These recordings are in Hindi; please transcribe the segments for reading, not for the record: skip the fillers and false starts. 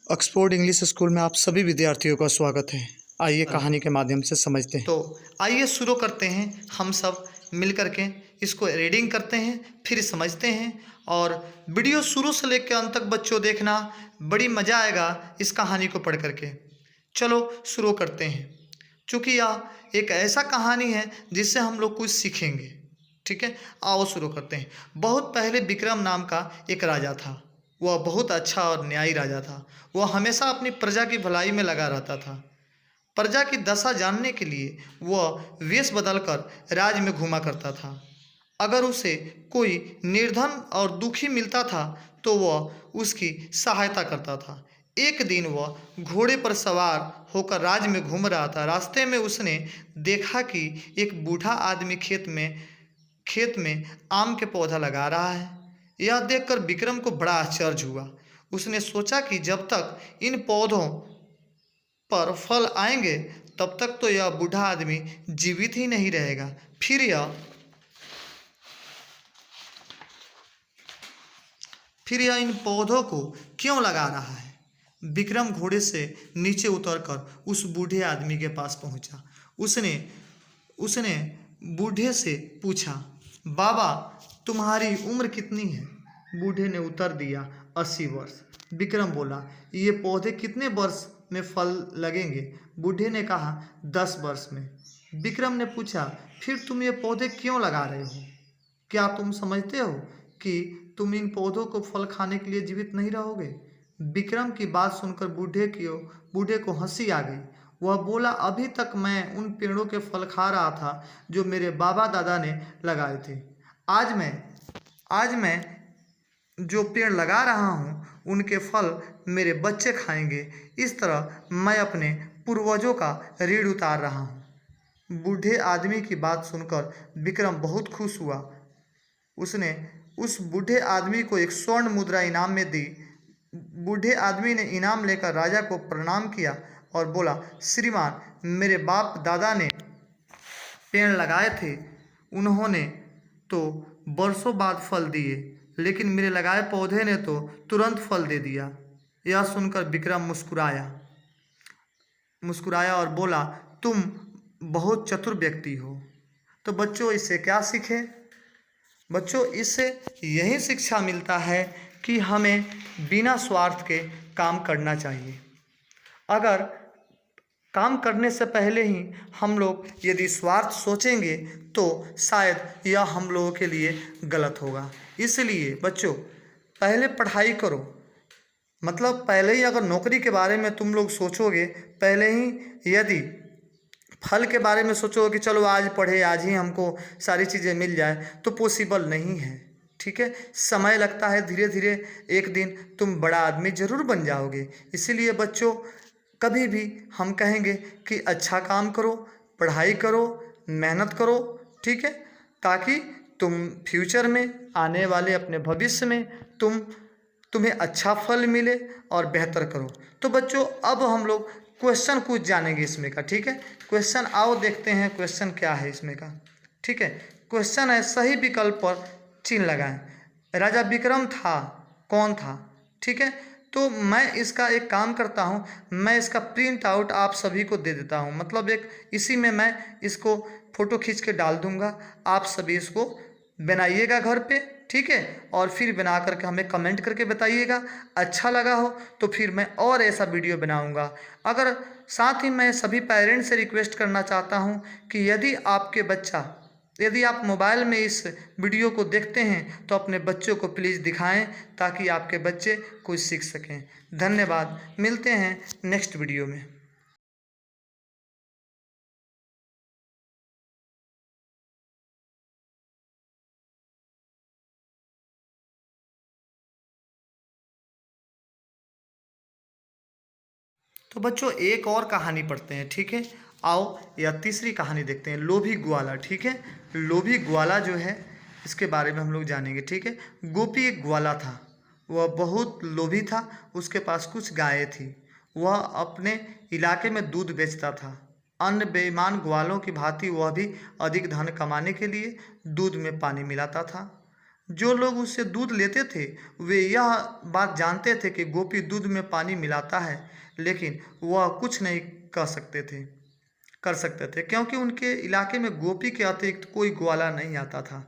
ऑक्सफोर्ड इंग्लिश स्कूल में आप सभी विद्यार्थियों का स्वागत है। आइए कहानी के माध्यम से समझते हैं। तो आइए शुरू करते हैं। हम सब मिल कर के इसको रीडिंग करते हैं, फिर समझते हैं। और वीडियो शुरू से लेकर अंत तक बच्चों देखना, बड़ी मज़ा आएगा इस कहानी को पढ़ करके। चलो शुरू करते हैं। चूँकि यह एक ऐसा कहानी है जिससे हम लोग कुछ सीखेंगे। ठीक है, आओ शुरू करते हैं। बहुत पहले विक्रम नाम का एक राजा था। वह बहुत अच्छा और न्यायी राजा था। वह हमेशा अपनी प्रजा की भलाई में लगा रहता था। प्रजा की दशा जानने के लिए वह वेश बदलकर राज्य में घूमा करता था। अगर उसे कोई निर्धन और दुखी मिलता था तो वह उसकी सहायता करता था। एक दिन वह घोड़े पर सवार होकर राज्य में घूम रहा था। रास्ते में उसने देखा कि एक बूढ़ा आदमी खेत में आम के पौधा लगा रहा है। यह देखकर विक्रम को बड़ा आश्चर्य हुआ। उसने सोचा कि जब तक इन पौधों पर फल आएंगे तब तक तो यह बूढ़ा आदमी जीवित ही नहीं रहेगा। फिर यह इन पौधों को क्यों लगा रहा है। विक्रम घोड़े से नीचे उतरकर उस बूढ़े आदमी के पास पहुंचा। उसने बूढ़े से पूछा, बाबा तुम्हारी उम्र कितनी है। बूढ़े ने उत्तर दिया, 80 वर्ष। विक्रम बोला, ये पौधे कितने वर्ष में फल लगेंगे। बूढ़े ने कहा, 10 वर्ष में। विक्रम ने पूछा, फिर तुम ये पौधे क्यों लगा रहे हो। क्या तुम समझते हो कि तुम इन पौधों को फल खाने के लिए जीवित नहीं रहोगे। विक्रम की बात सुनकर बूढ़े को हंसी आ गई। वह बोला, अभी तक मैं उन पेड़ों के फल खा रहा था जो मेरे बाबा दादा ने लगाए थे। आज मैं जो पेड़ लगा रहा हूँ उनके फल मेरे बच्चे खाएंगे। इस तरह मैं अपने पूर्वजों का ऋण उतार रहा हूँ। बूढ़े आदमी की बात सुनकर विक्रम बहुत खुश हुआ। उसने उस बूढ़े आदमी को एक स्वर्ण मुद्रा इनाम में दी। बूढ़े आदमी ने इनाम लेकर राजा को प्रणाम किया और बोला, श्रीमान, मेरे बाप दादा ने पेड़ लगाए थे। उन्होंने तो बरसों बाद फल दिए, लेकिन मेरे लगाए पौधे ने तो तुरंत फल दे दिया। यह सुनकर विक्रम मुस्कुराया और बोला, तुम बहुत चतुर व्यक्ति हो। तो बच्चों इससे क्या सीखे। बच्चों इससे यही शिक्षा मिलता है कि हमें बिना स्वार्थ के काम करना चाहिए। अगर काम करने से पहले ही हम लोग यदि स्वार्थ सोचेंगे तो शायद यह हम लोगों के लिए गलत होगा। इसलिए बच्चों पहले पढ़ाई करो। मतलब पहले ही अगर नौकरी के बारे में तुम लोग सोचोगे, पहले ही यदि फल के बारे में सोचो कि चलो आज पढ़े, आज ही हमको सारी चीज़ें मिल जाए, तो पॉसिबल नहीं है। ठीक है, समय लगता है। धीरे धीरे एक दिन तुम बड़ा आदमी ज़रूर बन जाओगे। इसीलिए बच्चों कभी भी हम कहेंगे कि अच्छा काम करो, पढ़ाई करो, मेहनत करो। ठीक है, ताकि तुम फ्यूचर में आने वाले अपने भविष्य में तुम्हें अच्छा फल मिले और बेहतर करो। तो बच्चों अब हम लोग क्वेश्चन कुछ जानेंगे इसमें का। ठीक है, क्वेश्चन आओ देखते हैं क्वेश्चन क्या है इसमें का। ठीक है, क्वेश्चन है, सही विकल्प पर चिन्ह लगाएं। राजा विक्रम था, कौन था। ठीक है, तो मैं इसका एक काम करता हूँ, मैं इसका प्रिंट आउट आप सभी को दे देता हूँ। मतलब इसी में मैं इसको फ़ोटो खींच के डाल दूँगा। आप सभी इसको बनाइएगा घर पे। ठीक है, और फिर बना करके हमें कमेंट करके बताइएगा। अच्छा लगा हो तो फिर मैं और ऐसा वीडियो बनाऊंगा। अगर साथ ही मैं सभी पेरेंट्स से रिक्वेस्ट करना चाहता हूं कि यदि आप मोबाइल में इस वीडियो को देखते हैं तो अपने बच्चों को प्लीज़ दिखाएं, ताकि आपके बच्चे कुछ सीख सकें। धन्यवाद, मिलते हैं नेक्स्ट वीडियो में। तो बच्चों एक और कहानी पढ़ते हैं। ठीक है, आओ या तीसरी कहानी देखते हैं, लोभी ग्वाला। ठीक है, लोभी ग्वाला जो है इसके बारे में हम लोग जानेंगे। ठीक है, गोपी एक ग्वाला था। वह बहुत लोभी था। उसके पास कुछ गायें थी। वह अपने इलाके में दूध बेचता था। अन्य बेईमान ग्वालों की भांति वह भी अधिक धन कमाने के लिए दूध में पानी मिलाता था। जो लोग उससे दूध लेते थे वे यह बात जानते थे कि गोपी दूध में पानी मिलाता है, लेकिन वह कुछ नहीं कर सकते थे क्योंकि उनके इलाके में गोपी के अतिरिक्त कोई ग्वाला नहीं आता था।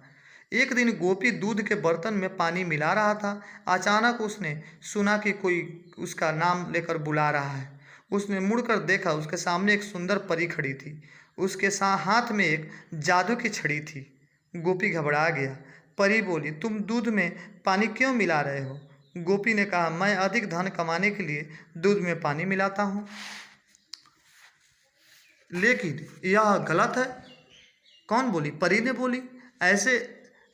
एक दिन गोपी दूध के बर्तन में पानी मिला रहा था। अचानक उसने सुना कि कोई उसका नाम लेकर बुला रहा है। उसने मुड़कर देखा, उसके सामने एक सुंदर परी खड़ी थी। उसके हाथ में एक जादू की छड़ी थी। गोपी घबरा गया। परी बोली, तुम दूध में पानी क्यों मिला रहे हो? गोपी ने कहा, मैं अधिक धन कमाने के लिए दूध में पानी मिलाता हूँ, लेकिन यह गलत है। कौन बोली? परी ने बोली, ऐसे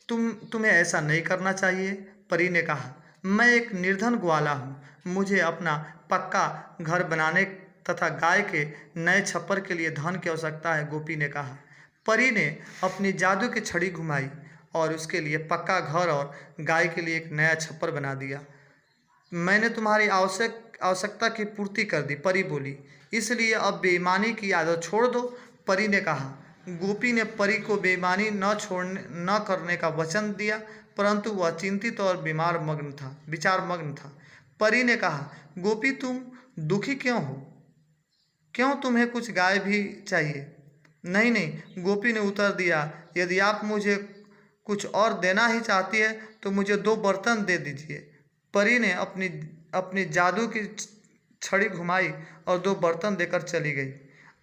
तुम्हें ऐसा नहीं करना चाहिए। परी ने कहा, मैं एक निर्धन ग्वाला हूँ, मुझे अपना पक्का घर बनाने तथा गाय के नए छप्पर के लिए धन की आवश्यकता है। गोपी ने कहा। परी ने अपनी जादू की छड़ी घुमाई और उसके लिए पक्का घर और गाय के लिए एक नया छप्पर बना दिया। मैंने तुम्हारी आवश्यकता की पूर्ति कर दी, परी बोली, इसलिए अब बेईमानी की आदत छोड़ दो। परी ने कहा। गोपी ने परी को बेईमानी न करने का वचन दिया, परंतु वह चिंतित और विचार मग्न था। परी ने कहा, गोपी तुम दुखी क्यों हो? क्यों तुम्हें कुछ गाय भी चाहिए? नहीं नहीं, गोपी ने उत्तर दिया, यदि आप मुझे कुछ और देना ही चाहती है तो मुझे 2 बर्तन दे दीजिए। परी ने अपनी जादू की छड़ी घुमाई और 2 बर्तन देकर चली गई।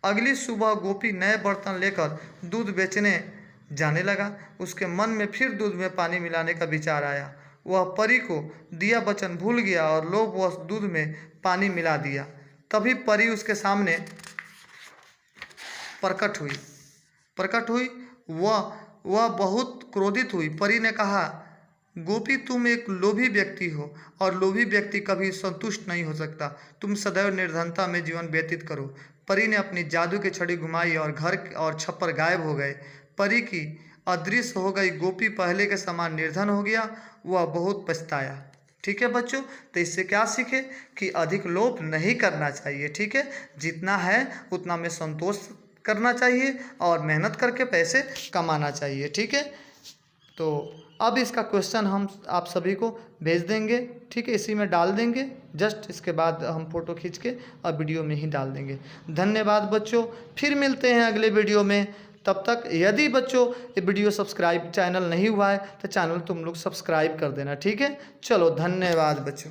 अगली सुबह गोपी नए बर्तन लेकर दूध बेचने जाने लगा। उसके मन में फिर दूध में पानी मिलाने का विचार आया। वह परी को दिया वचन भूल गया और लोभवश दूध में पानी मिला दिया। तभी परी उसके सामने प्रकट हुई। वह बहुत क्रोधित हुई। परी ने कहा, गोपी तुम एक लोभी व्यक्ति हो और लोभी व्यक्ति कभी संतुष्ट नहीं हो सकता। तुम सदैव निर्धनता में जीवन व्यतीत करो। परी ने अपनी जादू की छड़ी घुमाई और घर और छप्पर गायब हो गए। परी की अदृश्य हो गई। गोपी पहले के समान निर्धन हो गया। वह बहुत पछताया। ठीक है बच्चों, तो इससे क्या सीखे कि अधिक लोभ नहीं करना चाहिए। ठीक है, जितना है उतना में संतोष करना चाहिए और मेहनत करके पैसे कमाना चाहिए। ठीक है, तो अब इसका क्वेश्चन हम आप सभी को भेज देंगे। ठीक है, इसी में डाल देंगे। जस्ट इसके बाद हम फ़ोटो खींच के और वीडियो में ही डाल देंगे। धन्यवाद बच्चों, फिर मिलते हैं अगले वीडियो में। तब तक यदि बच्चों ये वीडियो चैनल नहीं हुआ है तो चैनल तुम लोग सब्सक्राइब कर देना। ठीक है, चलो धन्यवाद बच्चों।